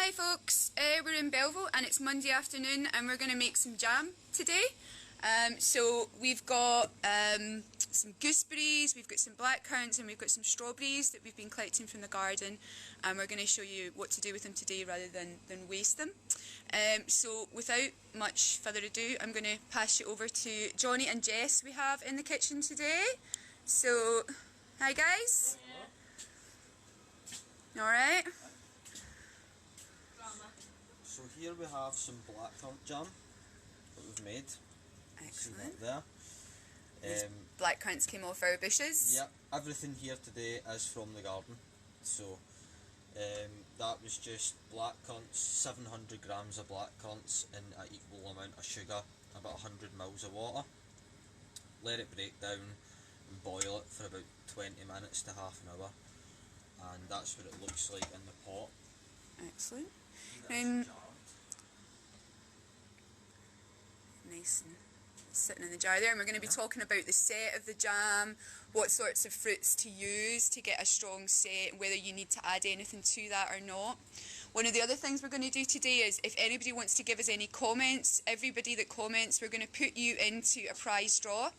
Hi folks, we're in Belleville and it's Monday afternoon and we're going to make some jam today. So we've got some gooseberries, we've got some blackcurrants and we've got some strawberries that we've been collecting from the garden, and we're going to show you what to do with them today rather than waste them. So without much further ado, I'm going to pass you over to Johnny and Jess we have in the kitchen today. So, hi guys. Alright. So here we have some blackcurrant jam that we've made. Excellent. See that there. Blackcurrants came off our bushes. Yeah, everything here today is from the garden. So that was just blackcurrants, 700 grams of blackcurrants in an equal amount of sugar, about 100 ml of water. Let it break down and boil it for about 20 minutes to half an hour. And that's what it looks like in the pot. Excellent. Nice and sitting in the jar there, and we're going to be talking about the set of the jam, what sorts of fruits to use to get a strong set, and whether you need to add anything to that or not. One of the other things we're going to do today is, if anybody wants to give us any comments, everybody that comments, we're going to put you into a prize draw,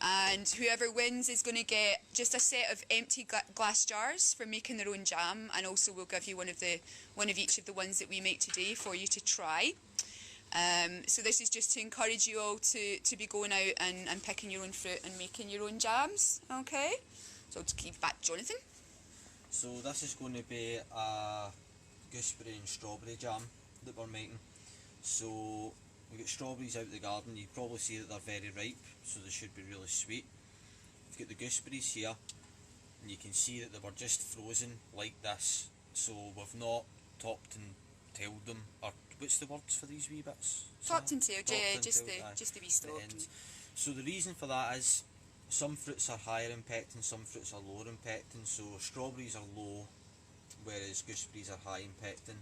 and whoever wins is going to get just a set of empty glass jars for making their own jam, and also we'll give you one of each of the ones that we make today for you to try. So this is just to encourage you all to be going out and picking your own fruit and making your own jams. Okay, so to keep back, Jonathan. So this is going to be a gooseberry and strawberry jam that we're making. So we get strawberries out of the garden. You probably see that they're very ripe, so they should be really sweet. We've got the gooseberries here, and you can see that they were just frozen like this. So we've not topped and tailed them, or what's the words for these wee bits? Topped and tailed, yeah, just the wee stalk. So the reason for that is some fruits are higher in pectin, some fruits are lower in pectin. So strawberries are low, whereas gooseberries are high in pectin.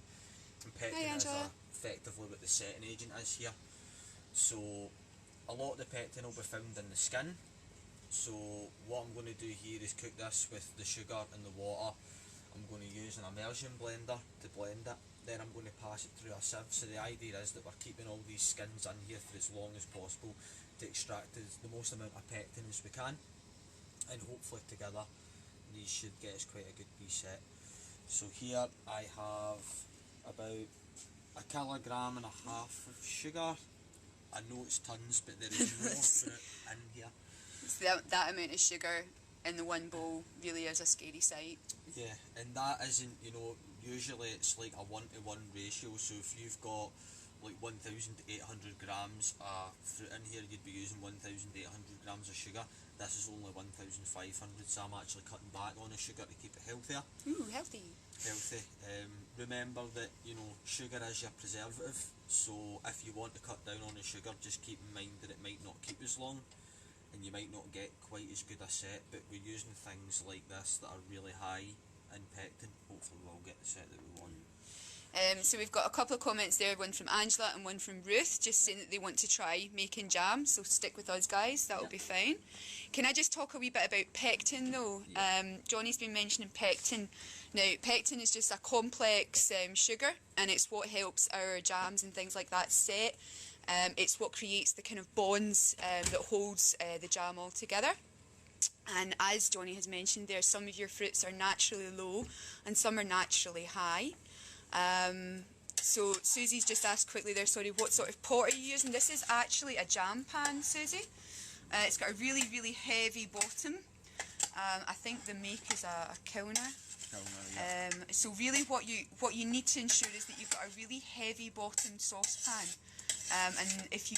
And pectin is effectively what the setting agent is here. So a lot of the pectin will be found in the skin. So what I'm going to do here is cook this with the sugar and the water. I'm going to use an immersion blender to blend it. Then I'm going to pass it through a sieve. So the idea is that we're keeping all these skins in here for as long as possible to extract the most amount of pectin as we can. And hopefully together these should get us quite a good wee set. So here I have about 1.5 kilograms of sugar. I know it's tons, but there is more fruit in here. So that amount of sugar in the one bowl really is a scary sight. Yeah, and that isn't, you know, usually it's like a 1-to-1 ratio. So if you've got like 1,800 grams of fruit in here, you'd be using 1,800 grams of sugar. This is only 1,500, so I'm actually cutting back on the sugar to keep it healthier. Ooh, healthy. Healthy. Remember that, you know, sugar is your preservative, so if you want to cut down on the sugar, just keep in mind that it might not keep as long and you might not get quite as good a set, but we're using things like this that are really high in pectin. Hopefully we'll get the set that we want. So we've got a couple of comments there, one from Angela and one from Ruth, just saying that they want to try making jam, so stick with us guys, that'll be fine. Can I just talk a wee bit about pectin though? Johnny's been mentioning pectin. Now pectin is just a complex sugar, and it's what helps our jams and things like that set. It's what creates the kind of bonds that holds the jam all together. And as Johnny has mentioned there, some of your fruits are naturally low and some are naturally high. So Susie's just asked quickly there, sorry, what sort of pot are you using? This is actually a jam pan, Susie. It's got a really heavy bottom. I think the make is a Kilner. So really what you need to ensure is that you've got a really heavy bottomed saucepan. And if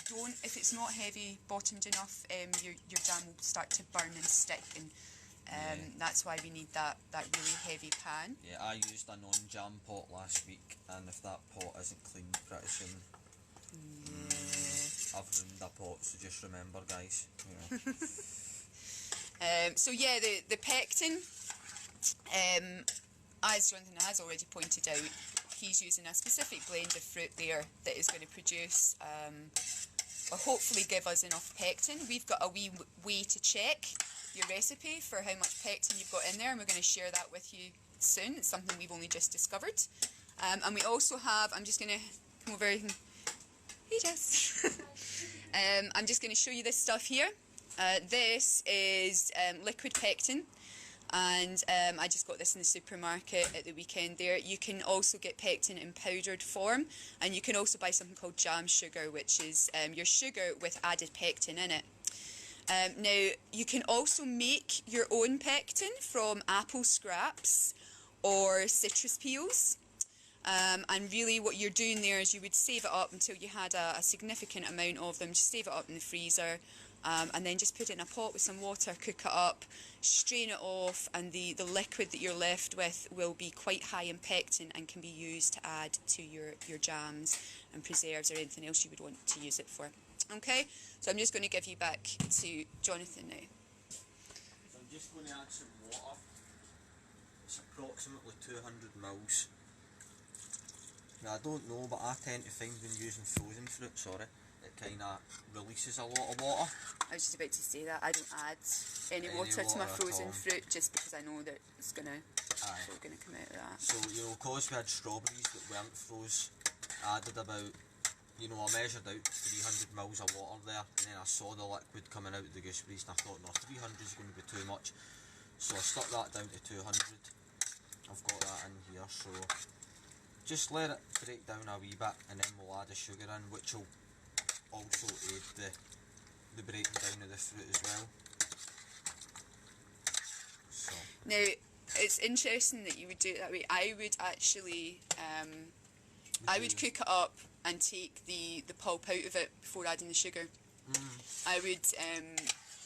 it's not heavy bottomed enough, your jam will start to burn and stick, and that's why we need that really heavy pan. Yeah, I used a non-jam pot last week, and if that pot isn't cleaned pretty soon, I've ruined the pot, so just remember guys. So yeah, the pectin, as Jonathan has already pointed out, he's using a specific blend of fruit there that is going to produce, or hopefully give us enough pectin. We've got a wee way to check your recipe for how much pectin you've got in there, and we're going to share that with you soon. It's something we've only just discovered. And we also have, I'm just going to come over. Hey Jess. I'm just going to show you this stuff here. This is liquid pectin, and I just got this in the supermarket at the weekend there. You can also get pectin in powdered form, and you can also buy something called jam sugar, which is your sugar with added pectin in it. Now, you can also make your own pectin from apple scraps or citrus peels. And really what you're doing there is you would save it up until you had a significant amount of them. Just save it up in the freezer, and then just put it in a pot with some water, cook it up, strain it off, and the liquid that you're left with will be quite high in pectin and can be used to add to your jams and preserves or anything else you would want to use it for. Okay, so I'm just going to give you back to Jonathan now. So I'm just going to add some water. It's approximately 200 mils. Now I don't know, but I tend to find when using frozen fruit, it kind of releases a lot of water. I was just about to say that. I don't add any water to my frozen fruit just because I know that it's going to come out of that. So, you know, because we had strawberries that weren't froze, I added about, you know, I measured out 300 mils of water there, and then I saw the liquid coming out of the gooseberries and I thought, no, 300 is going to be too much. So I stuck that down to 200. I've got that in here, so just let it break down a wee bit, and then we'll add the sugar in, which will also aid the breaking down of the fruit as well. So. Now, it's interesting that you would do it that way. I would actually, I would cook it up and take the pulp out of it before adding the sugar. I would,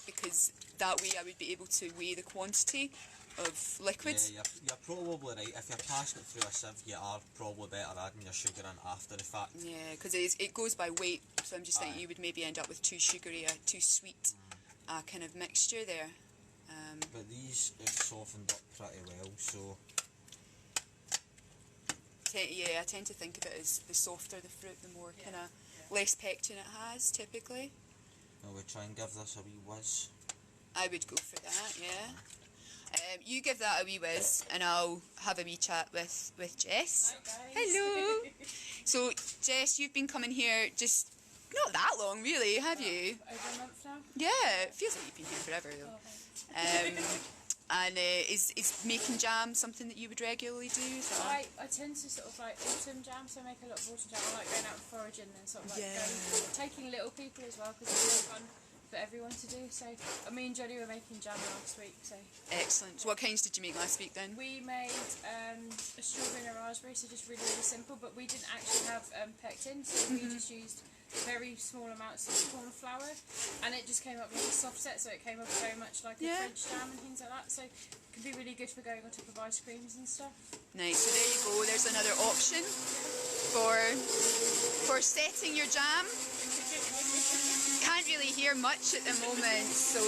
because that way I would be able to weigh the quantity of liquids. Yeah, you're probably right. If you're passing it through a sieve, you are probably better adding your sugar in after the fact. Yeah, because it goes by weight, so I'm just thinking you would maybe end up with too sugary or too sweet kind of mixture there. But these have softened up pretty well, so... Yeah, I tend to think of it as the softer the fruit, the more kind of less pectin it has, typically. Now we try and give this a wee whiz. I would go for that, yeah. You give that a wee whiz, and I'll have a wee chat with Jess. Hi guys. Hello. So, Jess, you've been coming here just not that long, really, have you? Over a month now. Yeah, it feels like you've been here forever, though. And is making jam something that you would regularly do? I tend to sort of like autumn jam, so I make a lot of autumn jam. I like going out and foraging and sort of like taking little people as well, because it's really fun for everyone to do. So me and Jodie were making jam last week. So excellent. So what kinds did you make last week then? We made a strawberry and a raspberry, so just really simple. But we didn't actually have pectin, so we just used very small amounts of corn flour, and it just came up like a soft set, so it came up very much like a fridge jam and things like that. So it can be really good for going on top of ice creams and stuff. Nice. So there you go. There's another option for setting your jam. Can't really hear much at the moment, so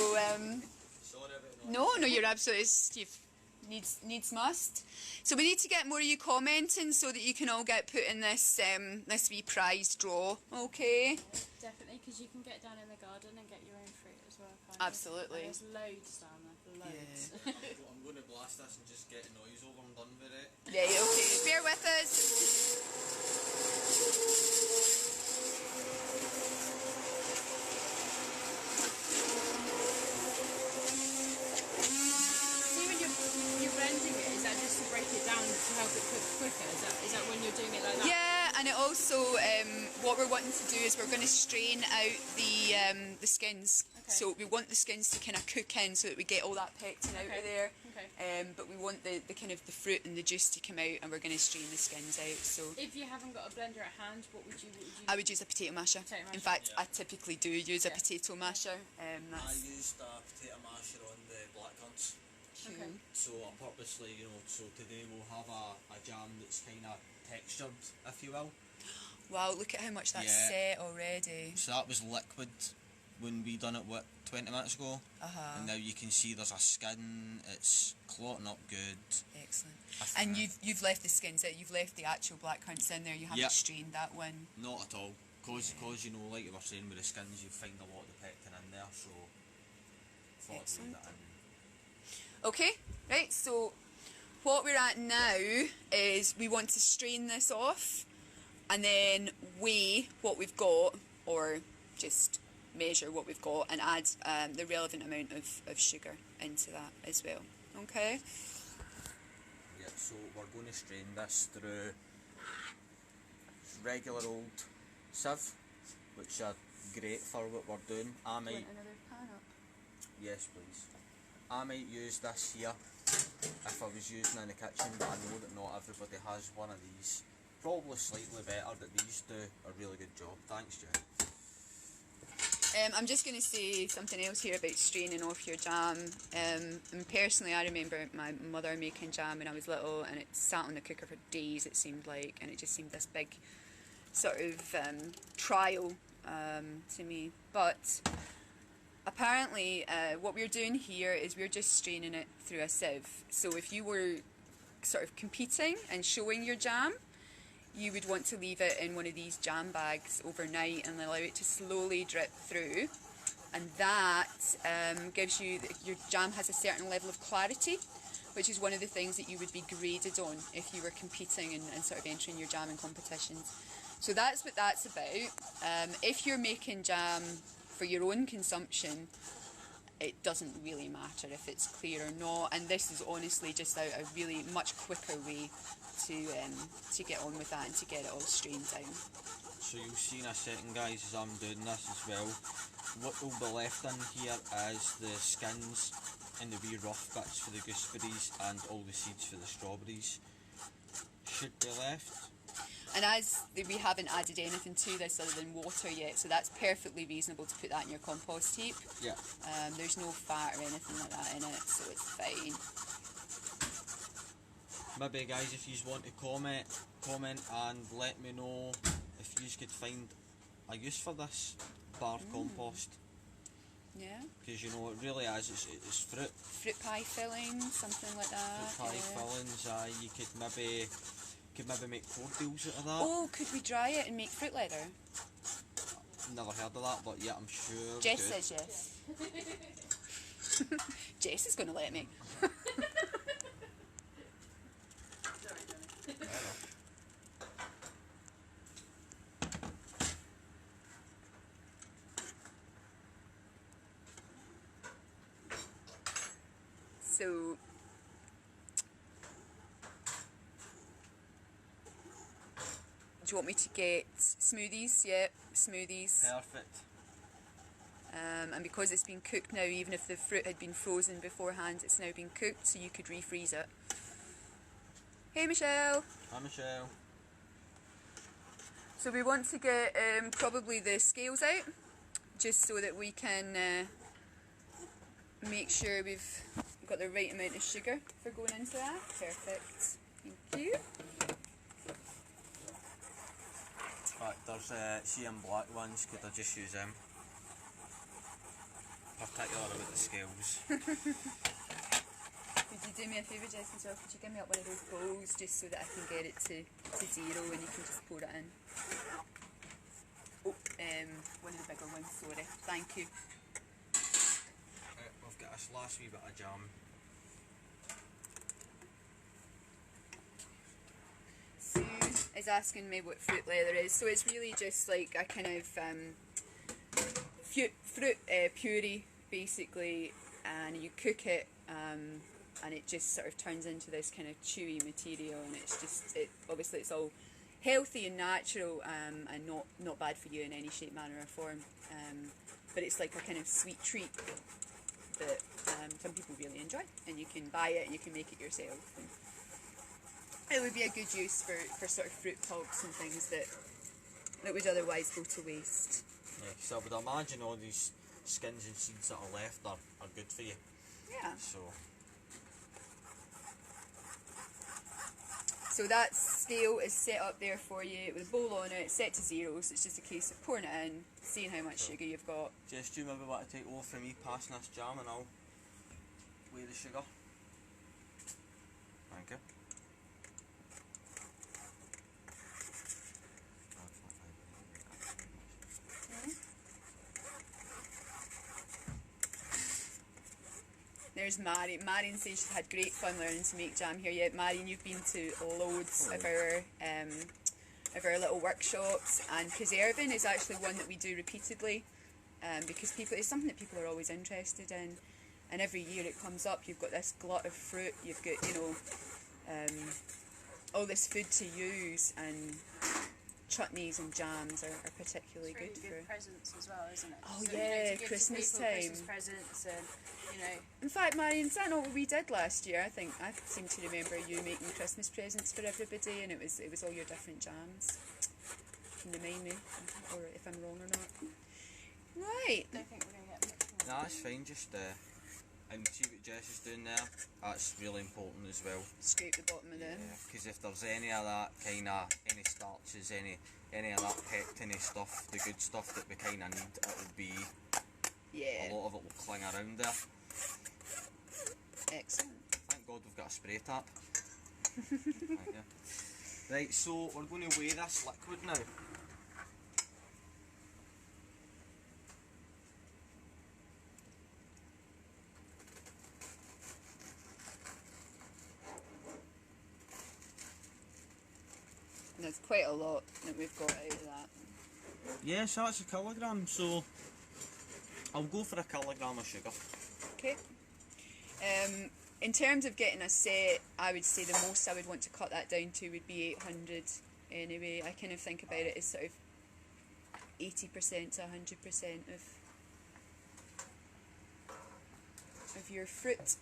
Sorry about no, you're absolutely, Steve. Needs must. So we need to get more of you commenting so that you can all get put in this this wee prize draw. Okay. Definitely, because you can get down in the garden and get your own fruit as well. Absolutely. And there's loads down there, loads. I'm going to blast this and just get the noise over and done with it. Right, okay. Bear with us. Is that when you're doing it like that? Yeah, and it also what we're wanting to do is we're going to strain out the skins. Okay. So we want the skins to kind of cook in so that we get all that pectin out of there. Okay. But we want the kind of the fruit and the juice to come out, and we're going to strain the skins out. So if you haven't got a blender at hand, what would you? I would use a potato masher. In fact, I typically do use a potato masher. I used a potato masher on the blackcurrants. Okay. So I purposely, you know, so today we'll have a jam that's kind of textured, if you will. Wow, look at how much that's set already. So that was liquid when we done it, 20 minutes ago? And now you can see there's a skin, it's clotting up good. Excellent. And you've left the skins out, you've left the actual blackcurrants in there, you haven't strained that one? Not at all, because you know, like you were saying with the skins, you find a lot of the pectin in there, so thought I'd leave that in. Okay, right, so what we're at now is we want to strain this off and then weigh what we've got, or just measure what we've got, and add the relevant amount of sugar into that as well. Okay? Yeah, so we're going to strain this through regular old sieve, which are great for what we're doing. I might, another pan up? yes please. I might use this here if I was using it in the kitchen, but I know that not everybody has one of these. Probably slightly better, but these do a really good job. Thanks, Jen. I'm just going to say something else here about straining off your jam. And personally, I remember my mother making jam when I was little, and it sat on the cooker for days, it seemed like, and it just seemed this big sort of trial to me. But apparently, what we're doing here is we're just straining it through a sieve. So if you were sort of competing and showing your jam, you would want to leave it in one of these jam bags overnight and allow it to slowly drip through, and that gives you, your jam has a certain level of clarity, which is one of the things that you would be graded on if you were competing and sort of entering your jamming competitions. So that's what that's about. If you're making jam for your own consumption, it doesn't really matter if it's clear or not, and this is honestly just a really much quicker way to get on with that and to get it all strained down. So you'll see in a second, guys, as I'm doing this as well, what will be left in here is the skins and the wee rough bits for the gooseberries and all the seeds for the strawberries should be left. And as we haven't added anything to this other than water yet, so that's perfectly reasonable to put that in your compost heap. Yeah. There's no fat or anything like that in it, so it's fine. Maybe, guys, if you want to comment and let me know if you could find a use for this barred compost. Yeah. Because, you know, it really is, it's fruit. Fruit pie fillings, something like that. Fruit pie fillings, you could maybe make cordials out of that. Oh, could we dry it and make fruit leather? Never heard of that, but yeah, I'm sure. Jess says yes. Jess is going to let me. So do you want me to get smoothies? Yep, smoothies. Perfect. And because it's been cooked now, even if the fruit had been frozen beforehand, it's now been cooked, so you could refreeze it. Hey Michelle! Hi Michelle. So we want to get probably the scales out, just so that we can make sure we've got the right amount of sugar for going into that. Perfect. Thank you. Right, there's CM black ones, could I just use them? Particular about the scales. Could you do me a favour, Jess, as well? Could you give me up one of those bowls just so that I can get it to 0 and you can just pour it in? Oh, one of the bigger ones, sorry. Thank you. We've got this last wee bit of jam. Sue is asking me what fruit leather is. So it's really just like a kind of fruit puree, basically, and you cook it and it just sort of turns into this kind of chewy material, and it's just, obviously it's all healthy and natural and not bad for you in any shape, manner or form, but it's like a kind of sweet treat that some people really enjoy, and you can buy it and you can make it yourself, and it would be a good use for sort of fruit pulps and things that would otherwise go to waste. Yeah, so I would imagine all these skins and seeds that are left are good for you. Yeah. So that scale is set up there for you with a bowl on it, set to 0, so it's just a case of pouring it in, seeing how much sugar you've got. Jess, do you maybe want to take over from me passing this jam and I'll weigh the sugar? Thank you. There's Marion. Marion says she's had great fun learning to make jam here. Yeah, Marion, you've been to loads of our little workshops, and preserving is actually one that we do repeatedly, because it's something that people are always interested in, and every year it comes up. You've got this glut of fruit. You've got all this food to use, and chutneys and jams are particularly It's really good for presents as well, isn't it? Oh, So, yeah, to give to Christmas people time. Christmas presents, and In fact, Marion, is that not what we did last year? I seem to remember you making Christmas presents for everybody, and it was all your different jams. Can you remind me, or if I'm wrong or not? Right. I don't think we're gonna get much more. Nah, it's fine. Just and see what Jess is doing there. That's really important as well. Scrape the bottom of the. Because if there's any of that any starches, any of that pectin stuff, the good stuff that we kind of need, it'll be Yeah. a lot of it will cling around there. Excellent. Thank God we've got a spray tap. Right, yeah. Right, so we're going to weigh this liquid now. And there's quite a lot that we've got out of that. Yeah, so that's a kilogram, so I'll go for a kilogram of sugar. Okay. In terms of getting a set, I would say the most I would want to cut that down to would be 800 anyway. I kind of think about it as sort of 80% to 100% of your fruit.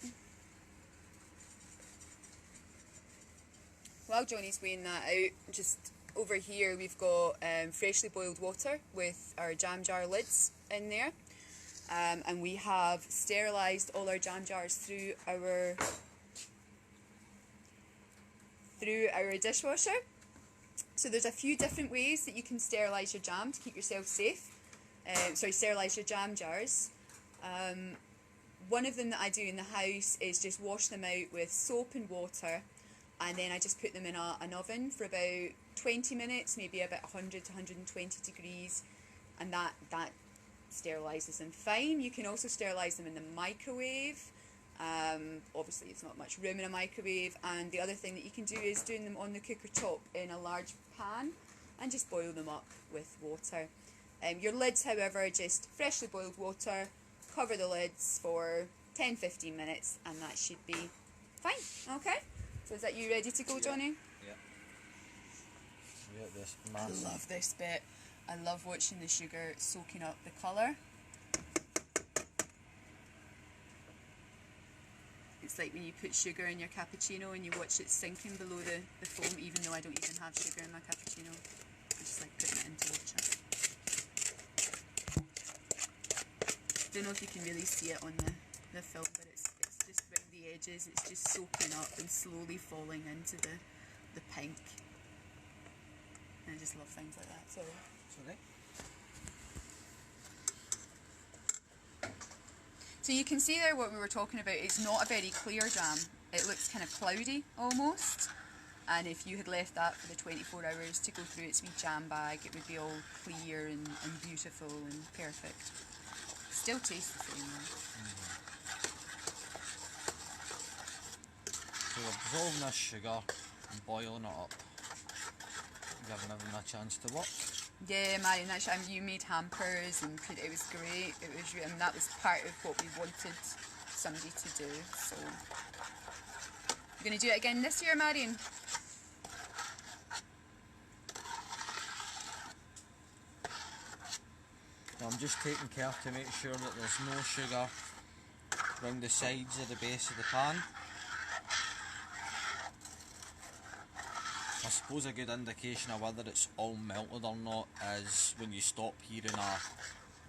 While Johnny's weighing that out, just over here we've got freshly boiled water with our jam jar lids in there. And we have sterilised all our jam jars through our dishwasher. So there's a few different ways that you can sterilise your jam to keep yourself safe. Sterilise your jam jars. One of them that I do in the house is just wash them out with soap and water, and then I just put them in an oven for about 20 minutes, maybe about 100 to 120 degrees, and that sterilises them fine. You can also sterilise them in the microwave. Obviously it's not much room in a microwave, and the other thing that you can do is doing them on the cooker top in a large pan and just boil them up with water. Your lids, however, just freshly boiled water, cover the lids for 10-15 minutes, and that should be fine. Okay, so is that you ready to go, Johnny? Yeah. Yeah, this I love this bit. I love watching the sugar soaking up the colour. It's like when you put sugar in your cappuccino and you watch it sinking below the foam, even though I don't even have sugar in my cappuccino. I just like putting it in to watch it. Don't know if you can really see it on the film, but it's just around the edges, it's just soaking up and slowly falling into the pink. And I just love things like that. So. Sorry. So you can see there what we were talking about. It's not a very clear jam. It looks kind of cloudy almost. And if you had left that for the 24 hours to go through its wee jam bag, it would be all clear and beautiful and perfect. Still tastes the same though. So we're dissolving this sugar and boiling it up, giving everything a chance to work. Yeah, Marion, you made hampers and it was great. That was part of what we wanted somebody to do. So, you're going to do it again this year, Marion? I'm just taking care to make sure that there's no sugar around the sides of the base of the pan. I suppose a good indication of whether it's all melted or not is when you stop hearing a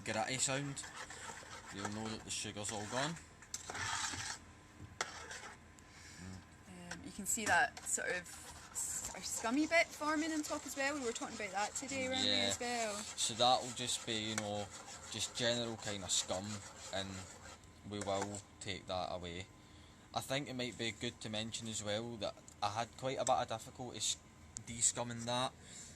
gritty sound. You'll know that the sugar's all gone. You can see that sort of scummy bit forming on top as well. We were talking about that today, weren't we, as well? So that'll just be, just general kind of scum, and we will take that away. I think it might be good to mention as well that I had quite a bit of difficulty de-scumming that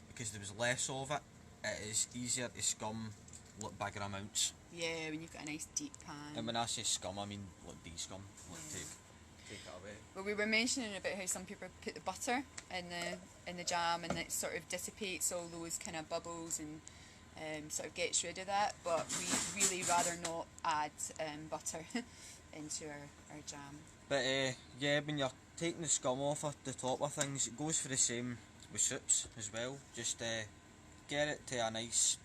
because there was less of it. It is easier to scum bigger amounts. Yeah, when you've got a nice deep pan. And when I say scum, I mean like de-scum. Like Yeah. take it away. Well, we were mentioning about how some people put the butter in the jam, and it sort of dissipates all those kind of bubbles and sort of gets rid of that. But we really rather not add butter into our jam. But yeah, when you're taking the scum off of the top of things, it goes for the same with soups as well. Just get it to a nice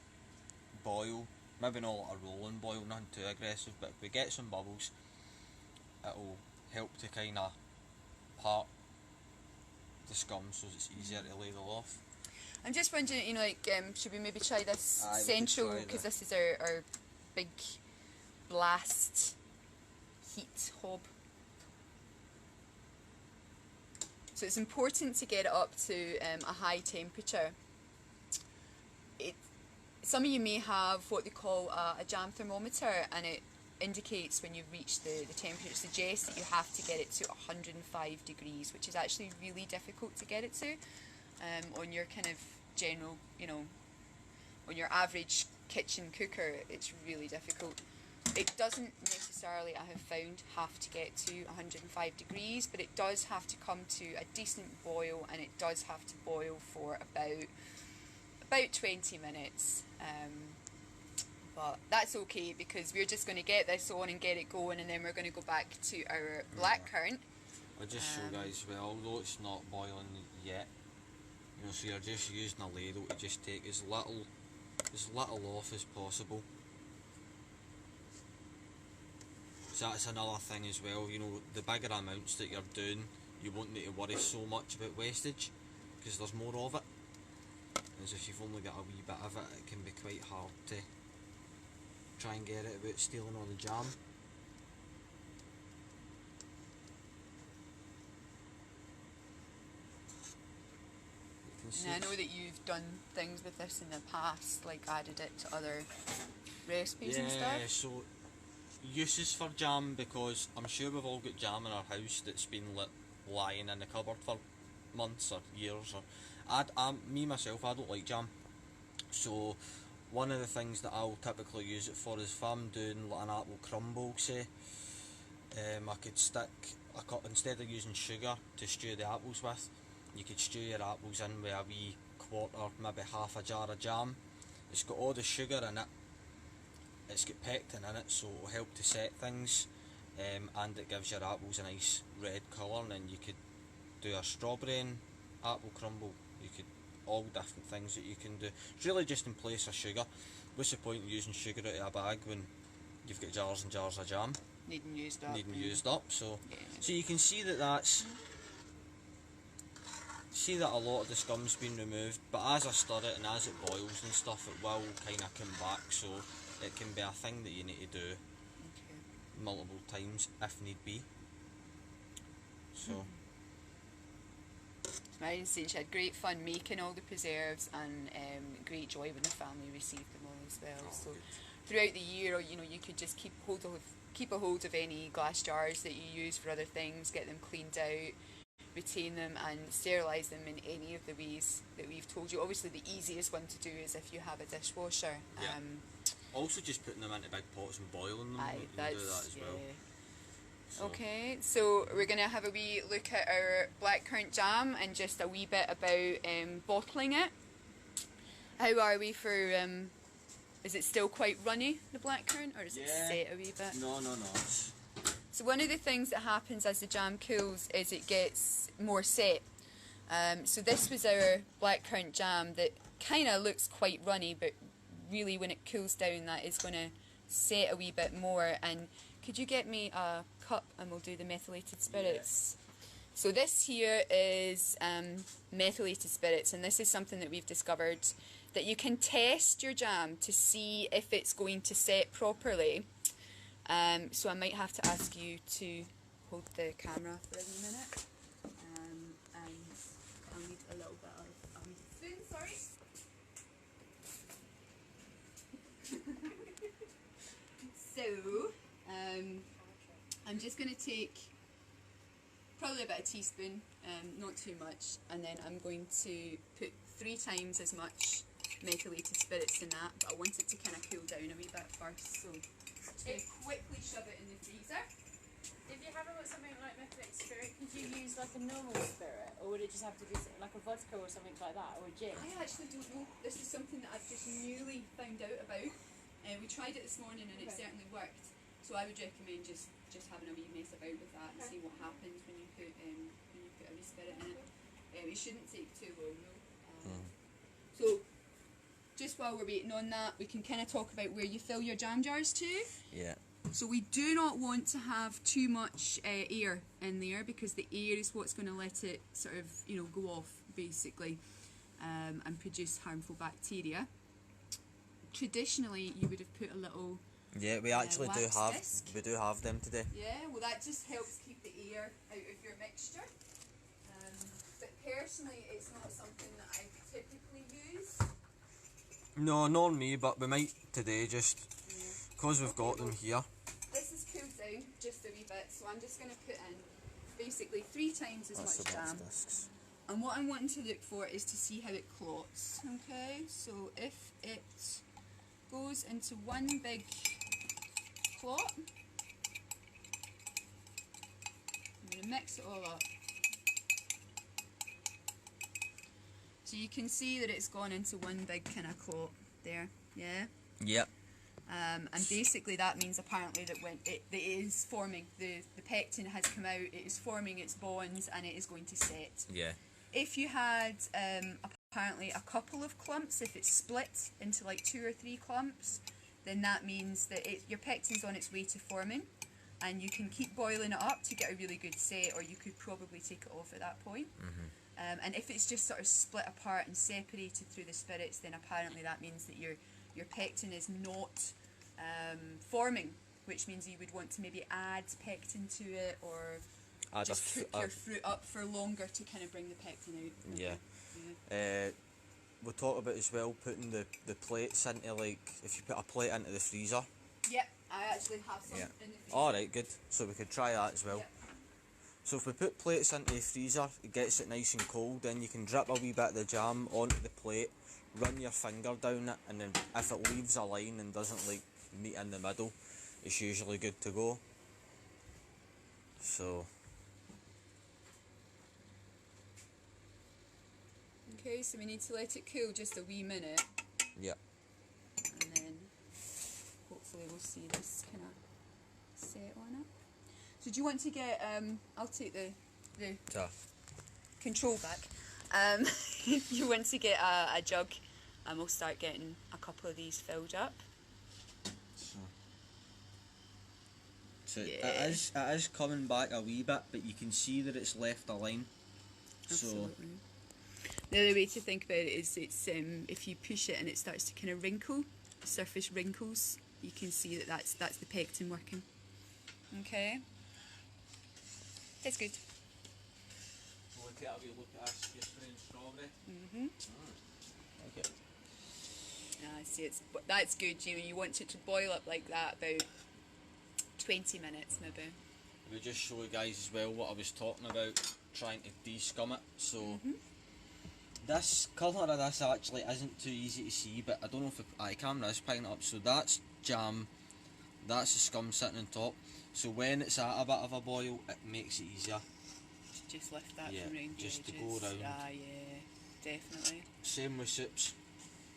boil, maybe not a rolling boil, nothing too aggressive, but if we get some bubbles, it'll help to kind of part the scum so it's easier to ladle off. I'm just wondering, you know, like, should we maybe try this Aye, we could central, try because that. this is our big blast heat hob. So it's important to get it up to a high temperature. Some of you may have what they call a jam thermometer, and it indicates when you've reached the temperature. It suggests that you have to get it to 105 degrees, which is actually really difficult to get it to on your kind of general, you know, on your average kitchen cooker. It's really difficult. It doesn't necessarily, I have found, have to get to 105 degrees, but it does have to come to a decent boil, and it does have to boil for about 20 minutes. But that's okay, because we're just going to get this on and get it going, and then we're going to go back to our blackcurrant. I'll just show guys, well, although it's not boiling yet, you know, so you're just using a ladle to just take as little off as possible. So that's another thing as well, you know, the bigger amounts that you're doing, you won't need to worry so much about wastage, because there's more of it. As if you've only got a wee bit of it, it can be quite hard to try and get it without stealing all the jam. You can see And I know that you've done things with this in the past, like added it to other recipes and stuff. Yeah, so uses for jam, because I'm sure we've all got jam in our house that's been lying in the cupboard for months or years. Or me myself, I don't like jam. So one of the things that I'll typically use it for is if I'm doing like an apple crumble, say, I could stick instead of using sugar to stew the apples with, you could stew your apples in with a wee quarter, maybe half a jar of jam. It's got all the sugar in it, it's got pectin in it, so it'll help to set things, and it gives your apples a nice red colour. And then you could do a strawberry and apple crumble, you could, all different things that you can do. It's really just in place of sugar. What's the point in using sugar out of a bag when you've got jars and jars of jam Needing used up. used up? So Yeah. so you can see that a lot of the scum's been removed, but as I stir it and as it boils and stuff, it will kind of come back, so it can be a thing that you need to do Okay. multiple times if need be. So Marion said she had great fun making all the preserves, and great joy when the family received them all as well. So throughout the year, you know, you could just keep a hold of any glass jars that you use for other things, get them cleaned out, retain them, and sterilise them in any of the ways that we've told you. Obviously, the easiest one to do is if you have a dishwasher. Yeah. Also, just putting them into big pots and boiling them, Aye, you can that's do that as well. So, Okay, so we're going to have a wee look at our blackcurrant jam and just a wee bit about bottling it. How are we for, is it still quite runny, the blackcurrant, or is it Yeah. set a wee bit? No. So one of the things that happens as the jam cools is it gets more set. So this was our blackcurrant jam that kind of looks quite runny, but really when it cools down that is going to set a wee bit more. And could you get me a cup and we'll do the methylated spirits? So this here is methylated spirits, and this is something that we've discovered, that you can test your jam to see if it's going to set properly. So I might have to ask you to hold the camera for a wee minute. And I'll need a little bit of spoon, sorry. So, I'm just going to take probably about a teaspoon, not too much, and then I'm going to put 3 times as much methylated spirits in that, but I want it to kind of cool down a wee bit first. So just going to quickly shove it in the freezer. If you haven't got something like methylated spirit, could you use like a normal spirit, or would it just have to be like a vodka or something like that, or a gin? I actually don't know. This is something that I've just newly found out about. We tried it this morning and it certainly worked. So I would recommend just having a wee mess about with that and see what happens when you put a wee spirit in it. It shouldn't take too long though. So just while we're waiting on that, we can kind of talk about where you fill your jam jars to. Yeah. So we do not want to have too much air in there, because the air is what's going to let it sort of, go off basically, and produce harmful bacteria. Traditionally, you would have put a little Yeah, we actually do wax have disc. we do have them today. Yeah, well that just helps keep the air out of your mixture. But personally, it's not something that I typically use. No, not me, but we might today just because we've got them here. This is cooled down just a wee bit, so I'm just going to put in basically 3 times as That's much the jam. wax discs. And what I'm wanting to look for is to see how it clots. Okay, so if it goes into one big clot, I'm going to mix it all up. So you can see that it's gone into one big kind of clot there, yeah? Yep. And basically that means apparently that when it is forming, the pectin has come out, it is forming its bonds and it is going to set. Yeah. If you had apparently a couple of clumps, if it's split into like 2 or 3 clumps, then that means that your pectin's on its way to forming, and you can keep boiling it up to get a really good set, or you could probably take it off at that point. And if it's just sort of split apart and separated through the spirits, then apparently that means that your pectin is not forming, which means you would want to maybe add pectin to it, or just cook your fruit up for longer to kind of bring the pectin out. Yeah. We'll talk about as well putting the plates into, like, if you put a plate into the freezer. Yep, I actually have some in the freezer. Alright, good. So we could try that as well. Yep. So if we put plates into the freezer, it gets it nice and cold, then you can drip a wee bit of the jam onto the plate, run your finger down it, and then if it leaves a line and doesn't like meet in the middle, it's usually good to go. So Okay, so we need to let it cool just a wee minute, yeah. and then hopefully we'll see this kind of set on it. So do you want to get, I'll take the control back. If you want to get a jug, and we'll start getting a couple of these filled up. So Yeah. it is coming back a wee bit, but you can see that it's left a line. Absolutely. The other way to think about it is it's if you push it and it starts to kind of wrinkle, surface wrinkles, you can see that that's the pectin working. Okay. That's good. We'll take a wee look at us just for strawberry. Okay. See, that's good. You want it to boil up like that about 20 minutes maybe. We'll just show you guys as well what I was talking about, trying to de-scum it. So this colour of this actually isn't too easy to see, but I don't know if the camera is picking it up. So that's jam, that's the scum sitting on top. So when it's at a bit of a boil, it makes it easier. Just lift that Yeah, from round the just to edges. go round. Ah, yeah, definitely. Same with soups.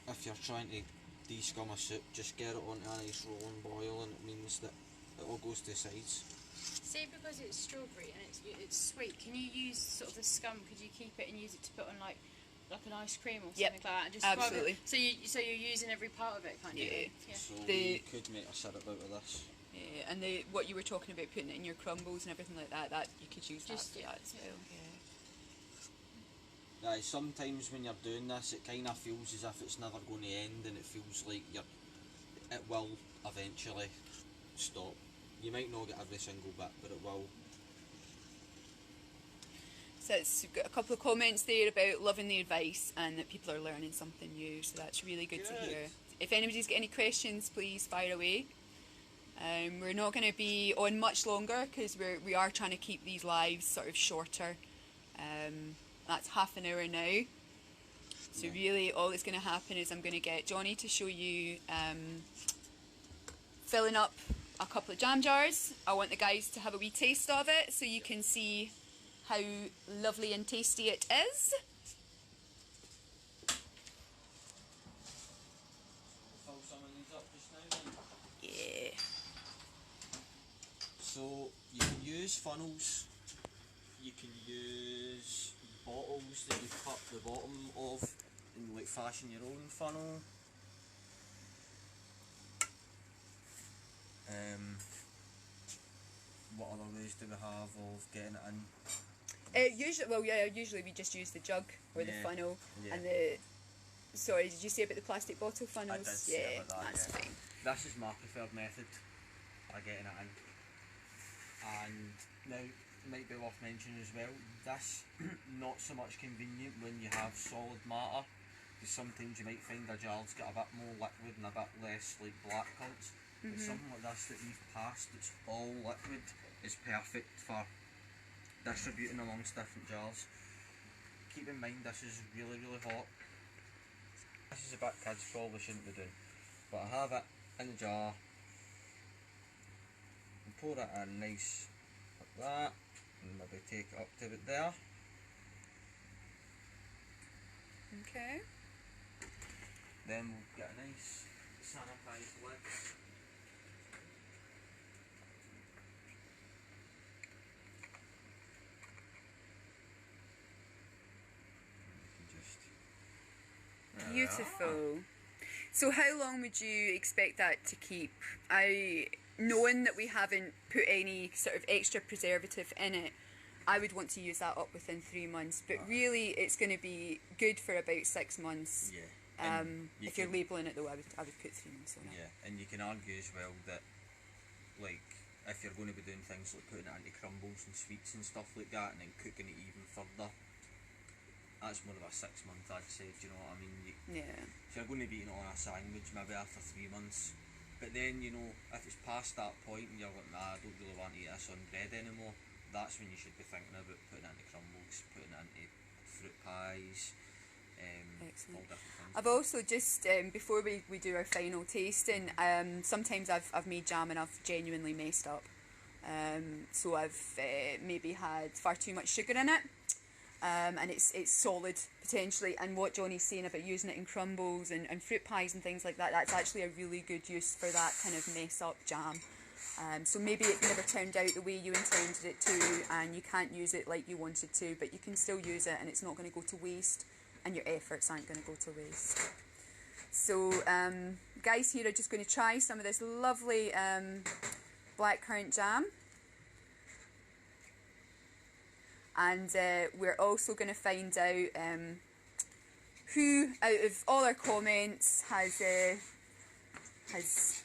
If you're trying to de-scum a soup, just get it onto a nice rolling boil, and it means that it all goes to the sides. Say because it's strawberry and it's sweet, can you use sort of the scum? Could you keep it and use it to put on like an ice cream or something like that? And just absolutely. So you're using every part of it, kind of. Yeah. So The- you could make a syrup out of this. Yeah, and what you were talking about, putting it in your crumbles and everything like that, that you could use Just, that for yeah, that as well. Yeah. Aye, sometimes when you're doing this, it kind of feels as if it's never going to end, and it feels like it will eventually stop. You might not get every single bit, but it will. So it's got a couple of comments there about loving the advice and that people are learning something new, so that's really good to Good. hear. If anybody's got any questions, please fire away. We're not going to be on much longer because we are trying to keep these lives sort of shorter. That's half an hour now. So really all that's going to happen is I'm going to get Johnny to show you filling up a couple of jam jars. I want the guys to have a wee taste of it so you can see how lovely and tasty it is. Fill some of these up just now then. Yeah. So you can use funnels, you can use bottles that you cut the bottom of and like fashion your own funnel. What other ways do we have of getting it in? Usually we just use the jug or the Yeah. funnel Yeah. and the. Sorry, did you say about the plastic bottle funnels? I did say about that, that's yeah. fine. This is my preferred method of getting it in. And now, it might be worth mentioning as well, this not so much convenient when you have solid matter, because sometimes you might find a jar's got a bit more liquid and a bit less like black currants. But something like this that we've passed, it's all liquid, is perfect for distributing amongst different jars. Keep in mind this is really hot. This is a bit kids probably shouldn't be doing, but I have it in the jar and pour it in nice like that, and maybe take it up to it there. Okay. Then we'll get a nice sanitised lid. Beautiful. So how long would you expect that to keep? Knowing that we haven't put any sort of extra preservative in it, I would want to use that up within 3 months. But really, it's going to be good for about 6 months. Yeah. If you're labelling it though, I would put 3 months on it. Yeah, and you can argue as well that, like, if you're going to be doing things like putting it into crumbles and sweets and stuff like that, and then cooking it even further, that's more of a 6 month, I'd say. Do you know what I mean? Yeah. So you're going to be eating it on a sandwich maybe after 3 months, but then, you know, if it's past that point and you're like, nah, I don't really want to eat this on bread anymore, that's when you should be thinking about putting it into crumbles, putting it into fruit pies, Excellent. all different things. I've also just, before we do our final tasting, sometimes I've made jam and I've genuinely messed up. So I've maybe had far too much sugar in it. And it's solid potentially, and what Johnny's saying about using it in crumbles and fruit pies and things like that, that's actually a really good use for that kind of mess up jam. So maybe it never turned out the way you intended it to, and you can't use it like you wanted to, but you can still use it and it's not going to go to waste, and your efforts aren't going to go to waste. So guys here are just going to try some of this lovely blackcurrant jam. And we're also going to find out who out of all our comments has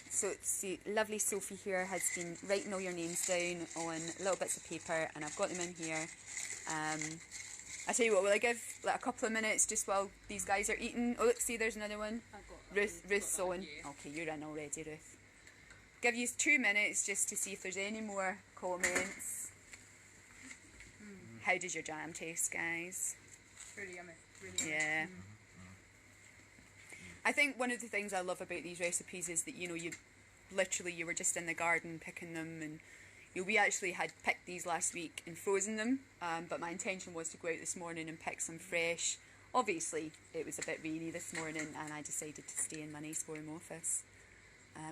so see, lovely Sophie here has been writing all your names down on little bits of paper, and I've got them in here. I tell you what, will I give like a couple of minutes just while these guys are eating? Oh look, see, there's another one. Ruth's on. Okay, you're in already, Ruth. Give you 2 minutes just to see if there's any more comments. How does your jam taste, guys? Really yummy. Really yummy. Yeah. I think one of the things I love about these recipes is that, you know, you were just in the garden picking them, and you know, we actually had picked these last week and frozen them, but my intention was to go out this morning and pick some fresh. Obviously it was a bit rainy this morning and I decided to stay in my nice warm office.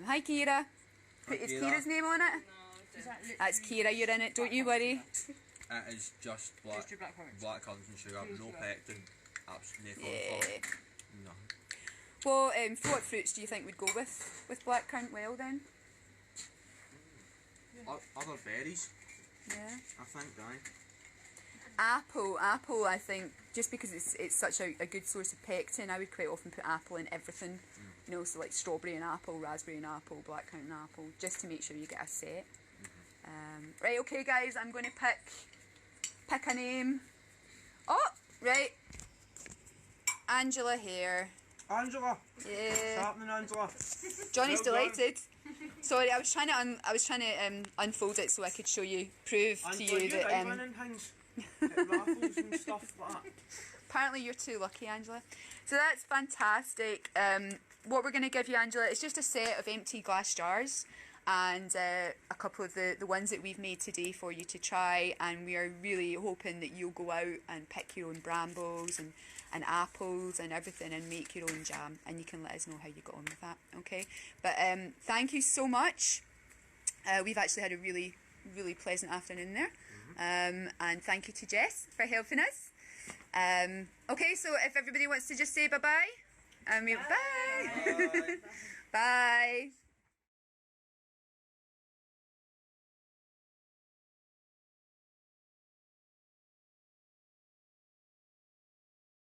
Hi Kira. Is Kira's name on it? No, That's Kira, you're in it, don't you worry. It is just black currants and sugar, no pectin, absolutely no fun. No. Well, what fruits do you think we'd go with blackcurrant well then? Other berries, Yeah. I think, aye. Apple, I think, just because it's such a good source of pectin, I would quite often put apple in everything. You know, so like strawberry and apple, raspberry and apple, blackcurrant and apple, just to make sure you get a set. Right, okay guys, I'm going to pick a name. Oh, right. Angela here. Angela! What's Yeah. happening, Angela? Johnny's Well done. delighted. Sorry, I was trying to unfold it so I could show you, prove to Angela, you that right winning things? At raffles and stuff like that. Apparently you're too lucky, Angela. So that's fantastic. What we're going to give you, Angela, is just a set of empty glass jars and a couple of the ones that we've made today for you to try, and we are really hoping that you'll go out and pick your own brambles and apples and everything and make your own jam, and you can let us know how you got on with that, okay? But thank you so much. We've actually had a really pleasant afternoon there. And thank you to Jess for helping us. Okay, so if everybody wants to just say bye-bye, bye. Bye. Bye.